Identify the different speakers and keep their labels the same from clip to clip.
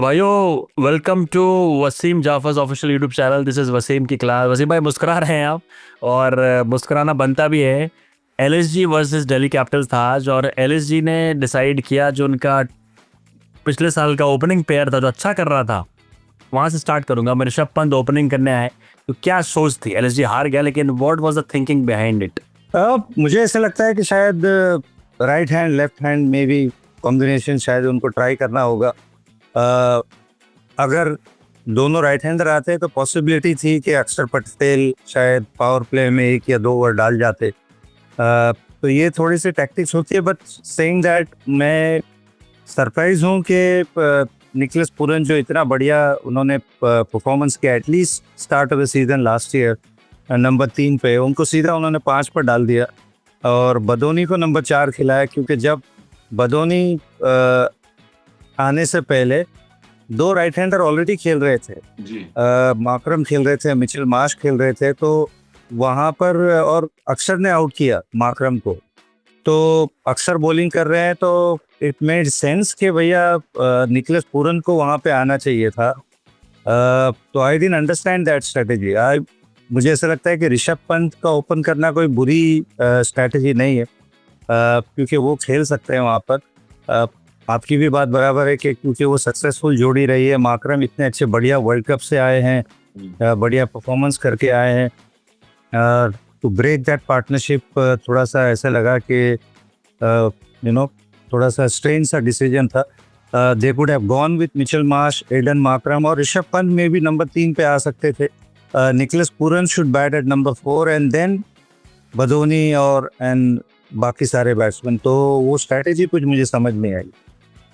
Speaker 1: तो भाइयों, welcome to Wasim Jaffer's official YouTube channel. This is Wasim की क्लास। वसीम भाई, मुस्कुरा रहे हैं आप, और मुस्कुराना बनता भी है। एलएसजी वर्सेस दिल्ली कैपिटल्स था आज, और एलएसजी ने डिसाइड किया, जो उनका पिछले साल का ओपनिंग पेयर था जो अच्छा कर रहा था, वहाँ से स्टार्ट करूंगा। मैं ऋषभ पंत ओपनिंग करने आए, तो क्या सोच थी? एलएसजी हार गया, लेकिन what was the thinking behind it?
Speaker 2: मुझे ऐसा लगता है कि शायद राइट हैंड लेफ्ट हैंड में भी कॉम्बिनेशन शायद उनको ट्राई करना होगा। अगर दोनों राइट हैंडर आते तो पॉसिबिलिटी थी कि अक्षर पटेल शायद पावर प्ले में 1 या 2 ओवर डाल जाते। तो ये थोड़ी सी टैक्टिक्स होती है, बट सेइंग दैट मैं सरप्राइज हूँ कि निकलस पूरन जो इतना बढ़िया उन्होंने परफॉर्मेंस किया, at least start of the season last year number 3 पे, उनको सीधा उन्होंने 5 पर डाल दिया और बदोनी को नंबर 4 खिलाया। क्योंकि जब बदोनी आने से पहले 2 राइट हैंडर ऑलरेडी खेल रहे थे जी। माकरम खेल रहे थे, मिचेल मार्श खेल रहे थे, तो वहाँ पर और अक्षर ने आउट किया माकरम को। तो अक्षर बॉलिंग कर रहे हैं, तो इट मेड सेंस कि भैया निकलस पूरन को वहाँ पे आना चाहिए था। तो I didn't understand that strategy. मुझे ऐसा लगता है कि ऋषभ पंत का ओपन करना कोई बुरी स्ट्रेटेजी नहीं है, क्योंकि वो खेल सकते हैं वहाँ पर। आपकी भी बात बराबर है कि क्योंकि वो सक्सेसफुल जोड़ी रही है। माकरम इतने अच्छे बढ़िया वर्ल्ड कप से आए हैं, बढ़िया परफॉर्मेंस करके आए हैं। टू ब्रेक दैट पार्टनरशिप थोड़ा सा ऐसा लगा कि थोड़ा सा स्ट्रेन सा डिसीजन था। They could have gone with Mitchell Marsh, Aiden Markram, और ऋषभ पंत में भी नंबर 3 पे आ सकते थे। Nicholas Pooran should bat at number 4 and then Badoni और एंड बाकी सारे बैट्समैन। तो वो स्ट्रैटेजी कुछ मुझे समझ नहीं आई।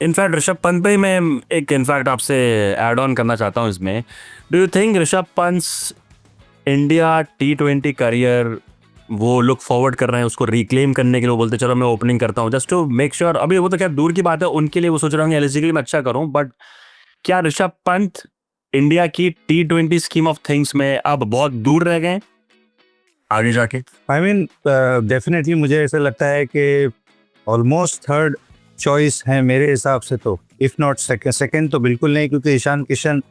Speaker 1: इनफैक्ट ऋषभ पंत पे ही मैं एक इनफैक्ट आपसे ऐड ऑन करना चाहता हूँ इसमें। Do you think Rishabh Pant India T20 career वो लुक फॉरवर्ड कर रहे हैं, उसको रिक्लेम करने के लिए? वो बोलते चलो मैं ओपनिंग करता हूँ जस्ट टू मेक श्योर। अभी वो तो क्या दूर की बात है, उनके लिए वो सोच रहे होंगे एलएसजी के लिए मैं अच्छा करूँ, बट क्या ऋषभ पंत इंडिया की T20 स्कीम ऑफ थिंग्स में अब बहुत दूर रह गए आगे जाके?
Speaker 2: आई मीन डेफिनेटली मुझे ऐसा लगता है कि ऑलमोस्ट थर्ड चॉइस है मेरे हिसाब से, तो इफ़ नॉट सेकंड तो बिल्कुल नहीं, क्योंकि ईशान किशन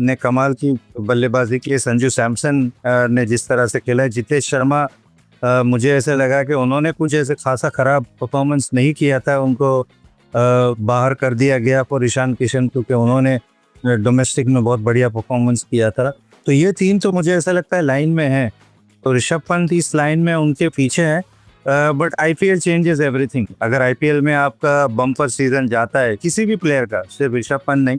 Speaker 2: ने कमाल की बल्लेबाजी की है। संजू सैमसन ने जिस तरह से खेला है, जितेश शर्मा मुझे ऐसा लगा कि उन्होंने कुछ ऐसे खासा ख़राब परफॉर्मेंस नहीं किया था, उनको बाहर कर दिया गया फॉर ईशान किशन, क्योंकि उन्होंने डोमेस्टिक में बहुत बढ़िया परफॉर्मेंस किया था। तो ये 3 तो मुझे ऐसा लगता है लाइन में है, तो ऋषभ पंत इस लाइन में उनके पीछे है। But IPL changes everything. अगर आईपीएल में आपका बम्पर सीजन जाता है किसी भी प्लेयर का, सिर्फ ऋषभ पंत नहीं,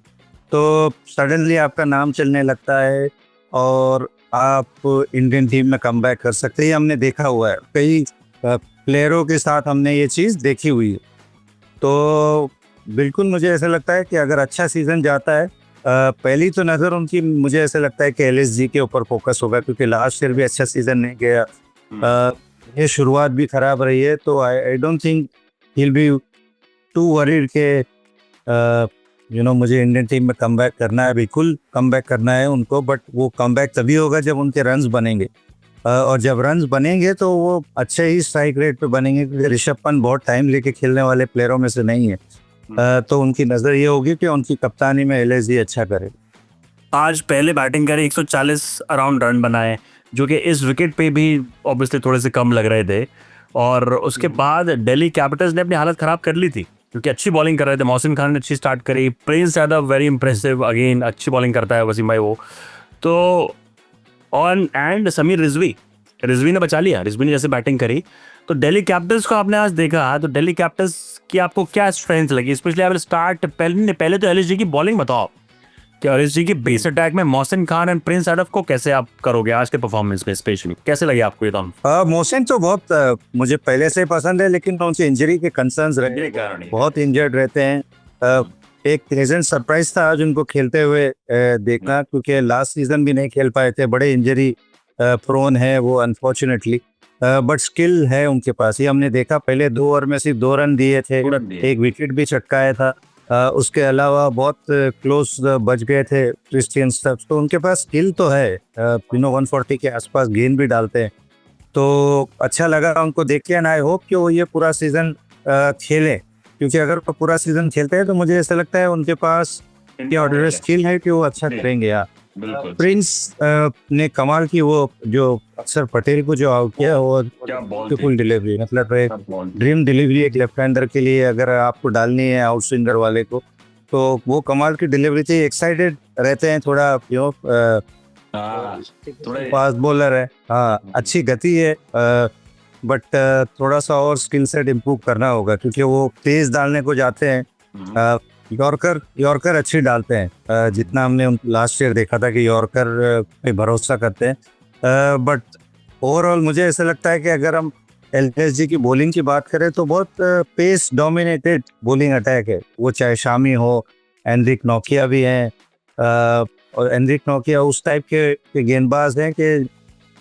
Speaker 2: तो सडनली आपका नाम चलने लगता है और आप इंडियन टीम में कमबैक कर सकते हैं। हमने देखा हुआ है, कई प्लेयरों के साथ हमने ये चीज़ देखी हुई है। तो बिल्कुल मुझे ऐसा लगता है कि अगर अच्छा सीजन जाता है, पहली तो नज़र उनकी मुझे ऐसा लगता है कि एलएसजी के ऊपर फोकस होगा, क्योंकि लास्ट ईयर भी अच्छा सीजन नहीं गया। ये शुरुआत भी खराब रही है, तो I don't think he will be to worried के मुझे इंडियन टीम में कमबैक करना है। बिल्कुल कमबैक करना है उनको, बट वो कमबैक तभी होगा जब उनके रन्स बनेंगे। और जब रन्स बनेंगे तो वो अच्छे ही स्ट्राइक रेट पे बनेंगे, क्योंकि ऋषभ पंत बहुत टाइम लेके खेलने वाले प्लेयरों में से नहीं है। तो उनकी नज़र ये होगी कि उनकी कप्तानी में एलएसजी अच्छा करे।
Speaker 1: आज पहले बैटिंग करे, 140 अराउंड रन बनाए, जो कि इस विकेट पे भी ऑब्वियसली थोड़े से कम लग रहे थे। और उसके बाद दिल्ली कैपिटल्स ने अपनी हालत ख़राब कर ली थी, क्योंकि अच्छी बॉलिंग कर रहे थे। मोहसिन खान ने अच्छी स्टार्ट करी, Prince Yadav very impressive, again अच्छी बॉलिंग करता है वसीम भाई वो तो। ऑन एंड समीर रिजवी ने बचा लिया। रिजवी ने जैसे बैटिंग करी, तो दिल्ली कैपिटल्स को आपने आज देखा, तो दिल्ली कैपिटल्स की आपको क्या स्ट्रेंथ लगी? स्पेशली आई विल स्टार्ट पहले तो एलएसजी की बॉलिंग बताओ कि एलएसजी की बेस अटैक में मोहसिन खान एंड प्रिंस यादव को कैसे आप करोगे आज के परफॉर्मेंस में? स्पेशली कैसे लगे आपको ये दोनों?
Speaker 2: मोहसिन तो बहुत मुझे पहले से पसंद है, लेकिन उनसे इंजरी के कंसर्न्स रहे, बहुत इंजर्ड रहते हैं। एक प्लेजेंट सरप्राइज था आज उनको खेलते हुए देखना, क्योंकि लास्ट सीजन भी नहीं खेल पाए थे, बड़े इंजरी प्रोन है वो अनफॉर्चुनेटली। बट स्किल है उनके पास। ये हमने देखा, पहले 2 ओवर में सिर्फ 2 रन दिए थे, एक विकेट भी चटकाया था। उसके अलावा बहुत क्लोज बच गए थे क्रिस्टियन स्टब्स। तो उनके पास स्किल तो है, 140 के आसपास गेंद भी डालते हैं। तो अच्छा लगा उनको देख के, एंड आई होप कि वो ये पूरा सीजन खेलें, क्योंकि अगर वो पूरा सीजन खेलते हैं तो मुझे ऐसा लगता है उनके पास की ऑर्डर स्किल है कि वो अच्छा करेंगे यार।
Speaker 1: बिल्कुल
Speaker 2: प्रिंस ने कमाल की वो जो अक्षर पटेल को जो आउट किया वो
Speaker 1: क्या बॉल
Speaker 2: ब्यूटीफुल डिलीवरी, मतलब एक
Speaker 1: बॉल
Speaker 2: ड्रीम डिलीवरी एक लेफ्ट हैंडर के लिए अगर आपको डालनी है आउट स्विंगर वाले को, तो वो कमाल की डिलीवरी थी। एक्साइटेड रहते हैं थोड़ा,
Speaker 1: थोड़ा
Speaker 2: फास्ट बॉलर है, हाँ अच्छी गति है, बट थोड़ा सा और स्किल सेट इम्प्रूव करना होगा क्योंकि वो तेज डालने को जाते हैं। यॉर्कर अच्छी डालते हैं, जितना हमने लास्ट ईयर देखा था कि यॉर्कर पे भरोसा करते हैं, बट ओवरऑल मुझे ऐसा लगता है कि अगर हम एलएसजी की बॉलिंग की बात करें तो बहुत पेस डोमिनेटेड बॉलिंग अटैक है, वो चाहे शामी हो, एनरिक नोकिया भी हैं, और एनरिक नोकिया उस टाइप के गेंदबाज हैं कि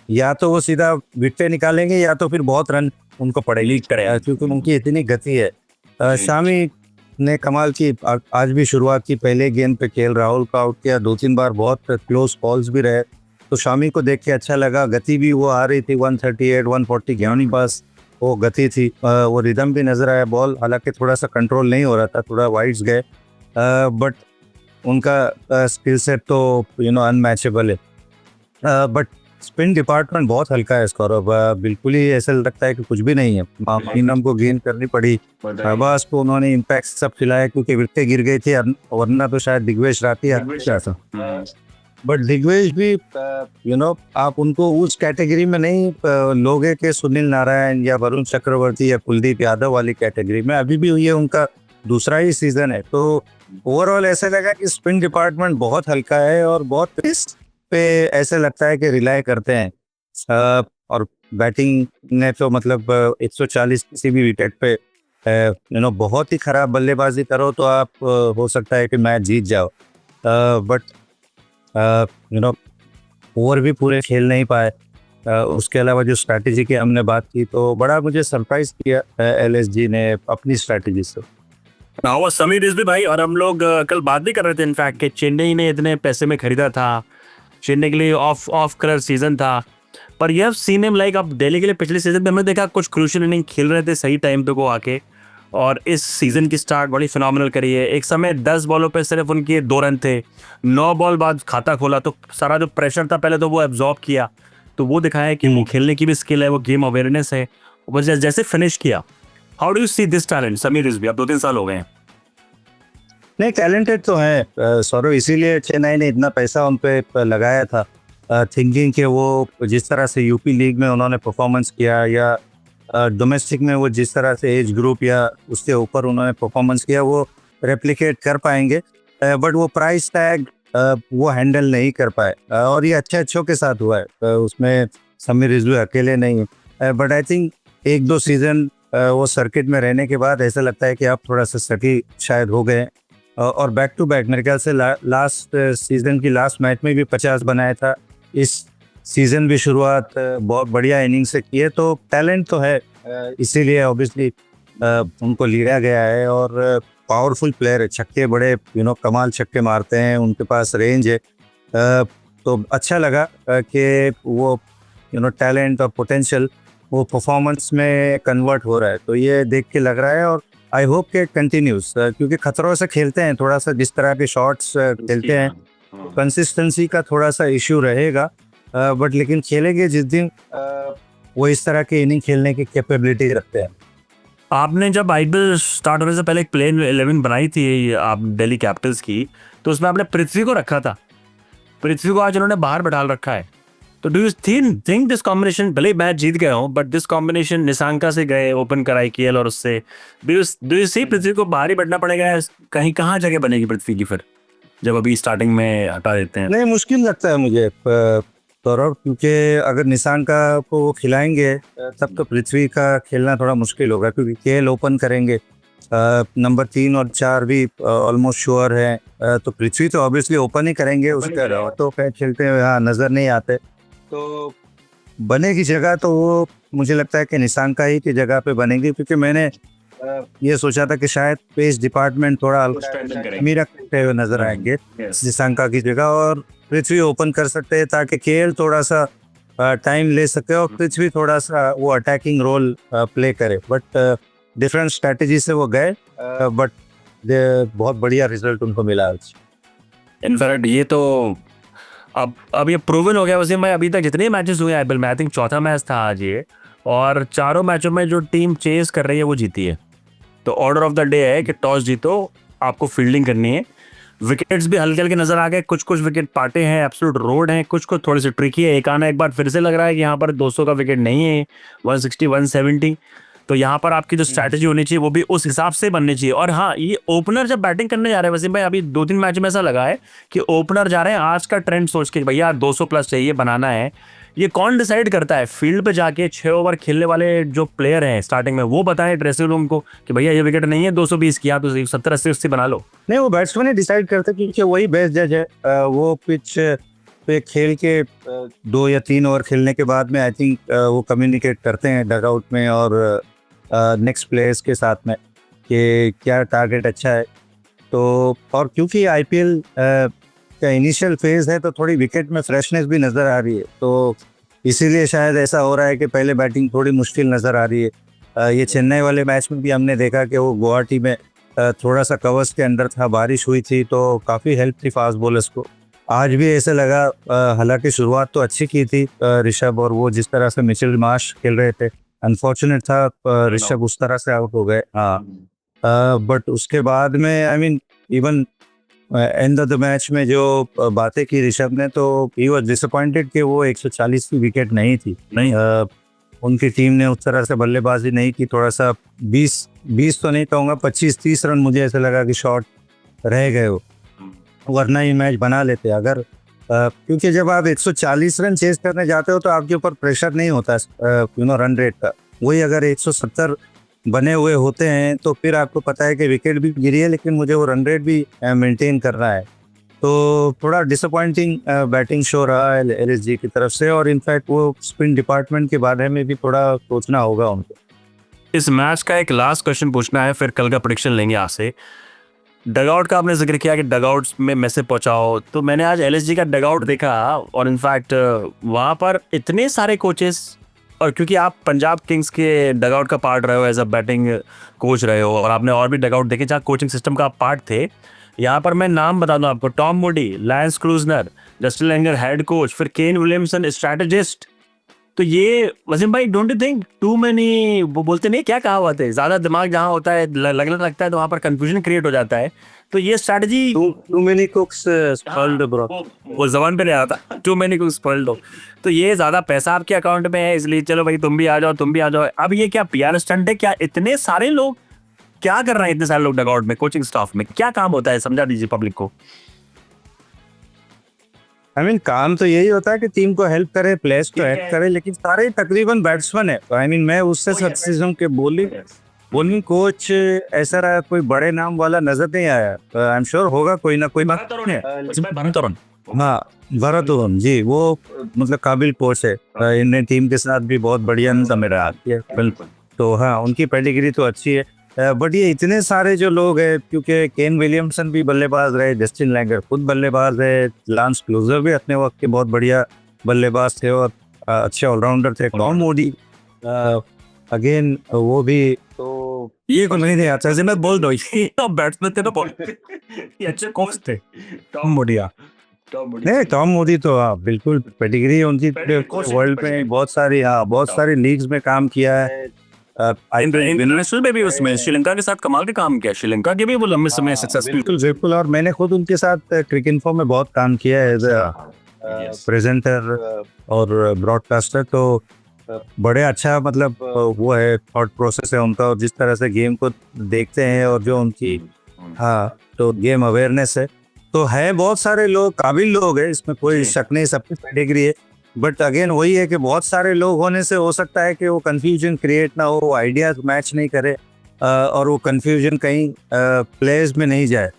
Speaker 2: या तो वो सीधा विकेट निकालेंगे या तो फिर बहुत रन उनको पड़ेगी, क्योंकि उनकी इतनी गति है। शामी ने कमाल की आज भी शुरुआत की, पहले गेंद पे केएल राहुल का आउट किया, 2-3 बार बहुत क्लोज बॉल्स भी रहे, तो शामी को देख के अच्छा लगा। गति भी वो आ रही थी, 138 140 के उनके पास वो गति थी, वो रिदम भी नजर आया। बॉल हालांकि थोड़ा सा कंट्रोल नहीं हो रहा था, थोड़ा वाइड्स गए, बट उनका स्किल सेट तो अनमैचेबल है। बट स्पिन डिपार्टमेंट बहुत हल्का है सौरभ, बिल्कुल ही ऐसा लगता है कि कुछ भी नहीं है। मार्टिनम को गेंद करनी पड़ी, शहबाज को उन्होंने इम्पैक्ट सब खिलाया क्योंकि विकेटें गिर गई थी, वरना तो शायद दिग्विजय राठी क्या था। बट दिग्विजय भी आप उनको उस कैटेगरी में नहीं लोगे कि सुनील नारायण या वरुण चक्रवर्ती या कुलदीप यादव वाली कैटेगरी में, अभी भी ये उनका दूसरा ही सीजन है। तो ओवरऑल ऐसा लगा कि स्पिन डिपार्टमेंट बहुत हल्का है और बहुत पे ऐसे लगता है कि रिलाय करते हैं, और बैटिंग ने तो मतलब 140 किसी भी विकेट पे बहुत ही खराब बल्लेबाजी करो तो आप हो सकता है कि मैच जीत जाओ, बट ओवर भी पूरे खेल नहीं पाए। उसके अलावा जो स्ट्रैटेजी की हमने बात की तो बड़ा मुझे सरप्राइज किया एलएसजी ने अपनी स्ट्रैटेजी से।
Speaker 1: वो समीर रिजवी भाई, और हम लोग कल बात भी कर रहे थे इनफैक्ट कि चेन्नई ने इतने पैसे में खरीदा था, चेन्नई के लिए ऑफ कलर सीजन था, पर यह सीन है लाइक अब दिल्ली के लिए पिछले सीजन में हमने देखा कुछ क्रूशियल इनिंग खेल रहे थे सही टाइम पे को आके, और इस सीजन की स्टार्ट बड़ी फिनोमिनल करी है। एक समय 10 बॉलों पे सिर्फ उनके 2 रन थे, 9 बॉल बाद खाता खोला तो सारा जो प्रेशर था पहले तो वो एब्जॉर्ब किया, तो वो दिखाया कि वो खेलने की भी स्किल है, वो गेम अवेयरनेस है, बस जैसे फिनिश किया। How do you see this talent Sameer Rizvi? अब 2-3 साल हो गए हैं।
Speaker 2: नहीं, टैलेंटेड तो है सौरभ, इसीलिए चेन्नई ने इतना पैसा उन पे लगाया था, थिंकिंग कि वो जिस तरह से यूपी लीग में उन्होंने परफॉर्मेंस किया या डोमेस्टिक में वो जिस तरह से एज ग्रुप या उसके ऊपर उन्होंने परफॉर्मेंस किया वो रेप्लिकेट कर पाएंगे, बट वो प्राइस टैग वो हैंडल नहीं कर पाए, और ये अच्छों के साथ हुआ है, उसमें समीर रिजवी अकेले नहीं है, बट आई थिंक 1-2 सीजन वो सर्किट में रहने के बाद ऐसा लगता है कि आप थोड़ा सा सटी शायद हो गए, और बैक टू बैक मेरे ख्याल से लास्ट सीजन की लास्ट मैच में भी 50 बनाया था, इस सीजन भी शुरुआत बहुत बढ़िया इनिंग से की है, तो टैलेंट तो है, इसीलिए ऑब्वियसली उनको लिया गया है, और पावरफुल प्लेयर है, छक्के बड़े कमाल छक्के मारते हैं, उनके पास रेंज है, तो अच्छा लगा कि वो टैलेंट और पोटेंशियल वो परफॉर्मेंस में कन्वर्ट हो रहा है, तो ये देख के लग रहा है, और आई होप के कंटिन्यूस, क्योंकि खतरों से खेलते हैं, थोड़ा सा जिस तरह के शॉट्स खेलते हैं, कंसिस्टेंसी का थोड़ा सा इश्यू रहेगा, बट लेकिन खेलेंगे जिस दिन वो इस तरह के इनिंग खेलने की कैपेबिलिटी रखते हैं।
Speaker 1: आपने जब आईपीएल स्टार्ट होने से पहले एक प्लेन 11 बनाई थी आप दिल्ली कैपिटल्स की, तो उसमें आपने पृथ्वी को रखा था, पृथ्वी को आज उन्होंने बाहर बैठा रखा है, तो do you think this combination, भले मैच जीत गए हो, बट दिस कॉम्बिनेशन निशांका से गए ओपन कराई केएल, और उससे डू यू सी पृथ्वी को बाहर ही बैठना पड़ेगा, कहीं कहाँ जगह बनेगी पृथ्वी की फिर जब अभी स्टार्टिंग में हटा देते हैं?
Speaker 2: नहीं, मुश्किल लगता है मुझे सौरभ, क्योंकि अगर निशांका को वो खिलाएंगे तब तो पृथ्वी का खेलना थोड़ा मुश्किल होगा, क्योंकि केएल ओपन करेंगे, नंबर 3 और 4 भी ऑलमोस्ट श्योर है, तो पृथ्वी तो ऑब्वियसली ओपन ही करेंगे, उसके अलावा तो खेलते हुए यहाँ नजर नहीं आते, तो बनेगी जगह तो वो मुझे लगता है कि निशांका ही की जगह पे बनेगी, क्योंकि मैंने ये सोचा था कि शायद पेस डिपार्टमेंट थोड़ा मीरा करते हुए नजर आएंगे निशांका की जगह, और पृथ्वी ओपन कर सकते हैं ताकि केएल थोड़ा सा टाइम ले सके और पृथ्वी थोड़ा सा वो अटैकिंग रोल प्ले करे, बट डिफरेंट स्ट्रैटेजी से वो गए, बट बहुत बढ़िया रिजल्ट उनको मिला आज।
Speaker 1: इनफैक्ट ये तो अब ये प्रूवन हो गया वसीम भाई, अभी तक जितने मैचेस हुए आईपीएल में, आई थिंक चौथा मैच था आज ये, और चारों मैचों में जो टीम चेस कर रही है वो जीती है। तो ऑर्डर ऑफ द डे है कि टॉस जीतो, आपको फील्डिंग करनी है। विकेट्स भी हल्के हल्के नजर आ गए, कुछ कुछ विकेट पाटे हैं, एब्सोल्यूट रोड हैं, कुछ कुछ थोड़े से ट्रिकी है। एक बार फिर से लग रहा है कि यहाँ पर 200 का विकेट नहीं है, 160 170। तो यहाँ पर आपकी जो स्ट्रैटेजी होनी चाहिए वो भी उस हिसाब से बननी चाहिए। और हाँ, ये ओपनर जब बैटिंग करने जा रहे हैं वसीम भाई, अभी 2-3 मैच में ऐसा लगा है कि ओपनर जा रहे हैं आज का ट्रेंड सोच के, भैया 200 प्लस चाहिए, बनाना है। ये कौन डिसाइड करता है? फील्ड पे जाके 6 ओवर खेलने वाले जो प्लेयर हैं स्टार्टिंग में, वो बताएं ड्रेसिंग रूम को कि भैया ये विकेट नहीं है 220 की, आप 70 80 80 बना लो।
Speaker 2: नहीं, वो बैट्समैन ही डिसाइड करते क्योंकि वही बेस्ट जज है। वो पिच पे खेल के 2 या 3 ओवर खेलने के बाद में आई थिंक वो कम्युनिकेट करते हैं डगआउट में और नेक्स्ट प्लेयर्स के साथ में कि क्या टारगेट अच्छा है। तो और क्योंकि आईपीएल का इनिशियल फेज है तो थोड़ी विकेट में फ्रेशनेस भी नज़र आ रही है, तो इसीलिए शायद ऐसा हो रहा है कि पहले बैटिंग थोड़ी मुश्किल नज़र आ रही है। ये चेन्नई वाले मैच में भी हमने देखा कि वो गुवाहाटी में थोड़ा सा कवर्स के अंदर था, बारिश हुई थी तो काफ़ी हेल्प थी फास्ट बॉलर्स को। आज भी ऐसे लगा, हालांकि शुरुआत तो अच्छी की थी ऋषभ, और वो जिस तरह से मिचेल मार्श खेल रहे थे, अनफॉर्चुनेट था ऋषभ उस तरह से आउट हो गए। हाँ, बट उसके बाद में I mean even end of the match में जो बातें की ऋषभ ने, तो ही वाज डिसअपॉइंटेड कि वो 140 की विकेट नहीं थी।
Speaker 1: नहीं,
Speaker 2: उनकी टीम ने उस तरह से बल्लेबाजी नहीं की, थोड़ा सा 20 तो नहीं कहूँगा, 25-30 रन मुझे ऐसा लगा कि शॉर्ट रह गए हो, वरना ये मैच बना लेते अगर क्योंकि जब आप 140 रन चेस करने जाते हो तो आपके ऊपर प्रेशर नहीं होता रन रेट का। वही अगर 170 बने हुए होते हैं तो फिर आपको पता है कि विकेट भी गिरी है लेकिन मुझे वो रन रेट भी मेंटेन करना है। तो थोड़ा डिसअपॉइंटिंग बैटिंग शो रहा है एलएसजी की तरफ से, और इनफैक्ट वो स्पिन डिपार्टमेंट के बारे में भी थोड़ा सोचना होगा उनको।
Speaker 1: इस मैच का एक लास्ट क्वेश्चन पूछना है, फिर कल का प्रेडिक्शन लेंगे यहाँ से। डगआउट का आपने जिक्र किया कि डगआउट्स में मैसेज पहुंचाओ, तो मैंने आज एलएसजी का डगआउट देखा, और इनफैक्ट वहाँ पर इतने सारे कोचेस, और क्योंकि आप पंजाब किंग्स के डगआउट का पार्ट रहे हो, एज अ बैटिंग कोच रहे हो, और आपने और भी डगआउट देखे जहाँ कोचिंग सिस्टम का आप पार्ट थे। यहाँ पर मैं नाम बता दूं आपको, Tom Moody, Lance Klusener, Justin Langer head coach, फिर केन विलियमसन स्ट्रैटेजिस्ट। तो ये वसीम भाई, don't you think too many, वो बोलते नहीं क्या कहावत है, ज्यादा दिमाग जहाँ होता है लगने लगता है तो वहाँ पर कंफ्यूजन क्रिएट हो जाता है। तो ये strategy,
Speaker 2: too many cooks spoiled the broth,
Speaker 1: वो जबान पे नहीं आता, टू मैनी कुक्स स्पॉइल्ड दो। तो ये ज्यादा पैसा आपके अकाउंट में है इसलिए चलो भाई तुम भी आ जाओ, तुम भी आ जाओ। अब ये क्या पीआर स्टंट है क्या? इतने सारे लोग क्या कर रहे हैं, इतने सारे लोग डगआउट में, कोचिंग स्टाफ में क्या काम होता है, समझा दीजिए पब्लिक को।
Speaker 2: आई मीन काम तो यही होता है कि टीम को हेल्प करे, प्लेयर्स को हेल्प करे, लेकिन सारे तकरीबन बैट्समैन है। आई मीन मैं उससे सर्विसिज्म के बॉलिंग कोच ऐसा रहा, कोई बड़े नाम वाला नजर नहीं आया। आई एम श्योर होगा कोई ना कोई।
Speaker 1: भरत अरुण,
Speaker 2: हाँ, भरत अरुण जी, वो मतलब काबिल कोच है, इंडियन टीम के साथ भी बहुत बढ़िया समय रहा है।
Speaker 1: बिल्कुल।
Speaker 2: तो हाँ, उनकी पेडिग्री तो अच्छी है। बट ये इतने सारे जो लोग हैं, क्योंकि केन विलियमसन भी बल्लेबाज रहे, जस्टिन लैंगर खुद बल्लेबाज है, लांस क्लूजर भी अपने वक्त के बहुत बढ़िया बल्लेबाज थे और अच्छे ऑलराउंडर थे। टॉम मूडी अगेन वो भी, तो ये को नहीं आता मैं बोल दो, ये बैट्समैन थे ना, ये अच्छे कोच थे टॉम मूडी। नहीं, टॉम मूडी तो हाँ बिल्कुल पेडिग्री है उनकी, वर्ल्ड में बहुत सारी लीग्स में काम किया है।
Speaker 1: इंटरनेशनल में भी उसमें श्रीलंका के साथ कमाल के काम किया, श्रीलंका के भी वो लंबे समय सक्सेसफुल।
Speaker 2: बिल्कुल, और मैंने खुद उनके साथ क्रिकेइन्फो में बहुत काम किया है एज प्रेजेंटर और ब्रॉडकास्टर। तो बड़े अच्छा मतलब वो है, थॉट प्रोसेस है उनका, और जिस तरह से गेम को देखते हैं और जो उनकी हाँ तो गेम अवेयरनेस है, तो है बहुत सारे लोग, काबिल लोग हैं, इसमें कोई शक नहीं, सबकी पेडिग्री है। बट अगेन वही है कि बहुत सारे लोग होने से हो सकता है कि वो कंफ्यूजन क्रिएट ना हो, आइडियाज मैच नहीं करे और वो कंफ्यूजन कहीं प्लेयर्स में नहीं जाए।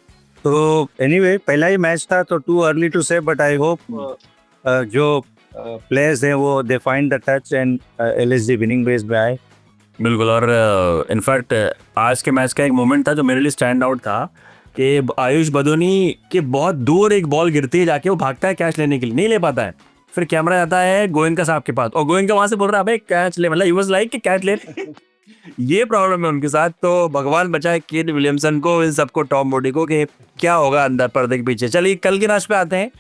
Speaker 2: तो एनीवे पहला ही मैच था तो too early to say, but I hope जो प्लेयर्स हैं वो they find the touch and LSG winning ways में आए।
Speaker 1: बिल्कुल, और इनफैक्ट आज के मैच का एक मोमेंट था जो मेरे लिए स्टैंड आउट था कि आयुष बदोनी के बहुत दूर एक बॉल गिरती है, जाके वो भागता है कैच लेने के लिए, नहीं ले पाता है, फिर कैमरा जाता है गोयनका साहब के पास और गोयनका वहां से बोल रहा है अबे कैच ले, मतलब ही वाज लाइक कि कैच ले, ये प्रॉब्लम है उनके साथ। तो भगवान बचाए केन विलियमसन को, इन सबको, टॉम बॉडी को, कि क्या होगा अंदर पर्दे के पीछे। चलिए कल के मैच पे आते हैं।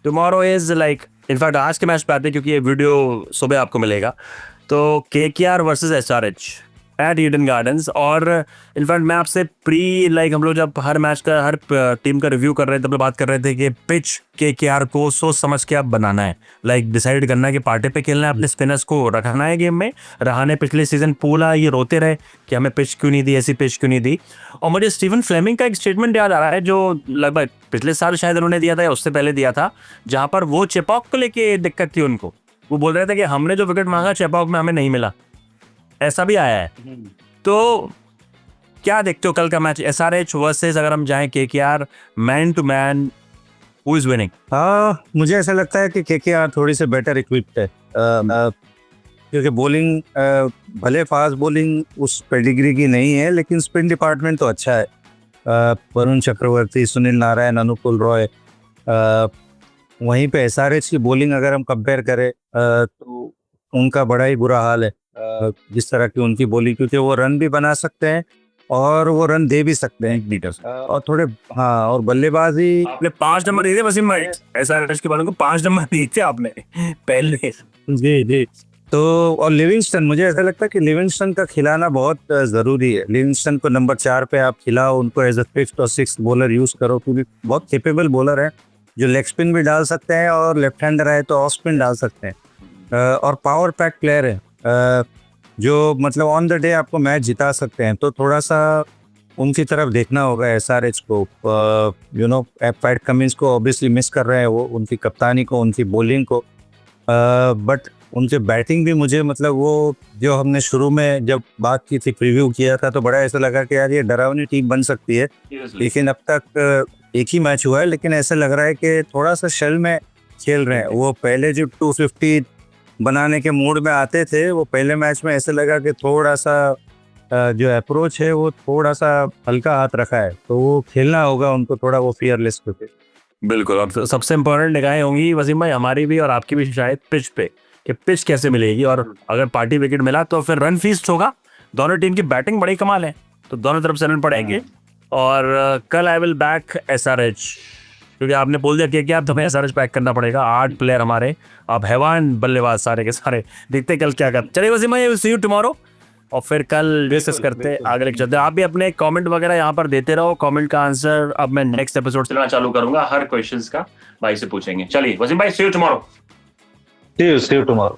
Speaker 1: टुमारो इज लाइक, इनफैक्ट आज के मैच पे आते हैं क्योंकि ये वीडियो सुबह आपको मिलेगा। तो KKR versus SRH at Eden Gardens. और इनफैक्ट मैं आपसे लाइक हम लोग जब हर मैच का, हर टीम का रिव्यू कर रहे थे, तब बात कर रहे थे कि पिच KKR को सोच समझ के आप बनाना है, लाइक डिसाइड करना है कि पार्टी पे खेलना है, अपने स्पिनर्स को रखना है गेम में। रहाने पिछले सीजन पूरा ये रोते रहे कि हमें पिच क्यों नहीं दी, ऐसी पिच क्यों नहीं दी। और मुझे स्टीवन फ्लेमिंग का एक स्टेटमेंट याद आ रहा है, जो लगभग पिछले साल शायद उन्होंने दिया था या उससे पहले दिया था, जहां पर वो चेपॉक को लेके दिक्कत थी उनको। वो बोल रहे थे कि हमने जो विकेट मांगा चेपॉक में हमें नहीं मिला, ऐसा भी आया है। तो क्या देखते हो कल का मैच, SRH वर्सेस, अगर हम जाएं KKR, man to man, who is winning?
Speaker 2: हाँ, मुझे ऐसा लगता है कि KKR थोड़ी से बेटर इक्विप्ड है, क्योंकि बॉलिंग, भले फास्ट बॉलिंग उस पेडिग्री की नहीं है, लेकिन स्पिन डिपार्टमेंट तो अच्छा है। वरुण चक्रवर्ती, सुनील नारायण, अनुकूल रॉय। वहीं पे SRH की बॉलिंग अगर हम कंपेयर करें तो उनका बड़ा ही बुरा हाल है, जिस तरह की उनकी बॉलिंग, क्योंकि वो रन भी बना सकते हैं और वो रन दे भी सकते हैं, और थोड़े, हाँ, और बल्लेबाजी।
Speaker 1: आपने 5 नंबर दिए थे वसीम भाई, SRH के बालों को 5 नंबर दिए थे आपने पहले।
Speaker 2: जी जी। तो और लिविंगस्टन, मुझे ऐसा लगता है कि लिविंगस्टन का खिलाना बहुत ज़रूरी है। लिविंगस्टन को नंबर 4 पे आप खिलाओ, उनको एज अ 5th और 6th बॉलर यूज़ करो, क्योंकि बहुत केपेबल बॉलर है, जो लेग स्पिन भी डाल सकते हैं और लेफ्ट हैंडर है तो ऑफ स्पिन डाल सकते हैं, और पावर पैक प्लेयर है, जो मतलब ऑन द डे आपको मैच जिता सकते हैं। तो थोड़ा सा उनकी तरफ देखना होगा SRH को। पैट कमिंस को ऑब्वियसली मिस कर रहे हैं वो, उनकी कप्तानी को, उनकी बॉलिंग को, बट उनके बैटिंग भी मुझे, मतलब वो जो हमने शुरू में जब बात की थी, प्रीव्यू किया था, तो बड़ा ऐसा लगा कि यार ये डरावनी टीम बन सकती है। लेकिन अब तक एक ही मैच हुआ है, लेकिन ऐसा लग रहा है कि थोड़ा सा शेल में खेल रहे हैं। वो पहले जो 250 बनाने के मूड में आते थे, वो पहले मैच में ऐसे लगा कि थोड़ा सा जो अप्रोच है वो थोड़ा सा हल्का हाथ रखा है, तो वो खेलना होगा उनको थोड़ा वो फियरलेस होके।
Speaker 1: बिल्कुल। और सबसे इम्पोर्टेंट निगाहें होंगी वसीम भाई, हमारी भी और आपकी भी शायद, पिच पे, कि पिच कैसे मिलेगी, और अगर पार्टी विकेट मिला तो फिर रन फीस्ट होगा। दोनों टीम की बैटिंग बड़ी कमाल है, तो दोनों तरफ से रन पड़ेंगे। और कल आई विल बैक SRH, क्योंकि आपने बोल दिया कि आप तुम्हें SRH बैक करना पड़ेगा। 8 प्लेयर हमारे, अब हैवान बल्लेबाज सारे के सारे, देखते कल क्या कर। चलिए वसीम भाई, सी यू टुमारो, और फिर कल डिस्कस करते हैं आगे चलते। आप भी अपने कमेंट वगैरह यहाँ पर देते रहो, कमेंट का आंसर अब मैं नेक्स्ट एपिसोड से लेना चालू करूंगा, हर क्वेश्चंस का भाई से पूछेंगे। चलिए वसीम भाई, see you tomorrow.
Speaker 2: See you tomorrow.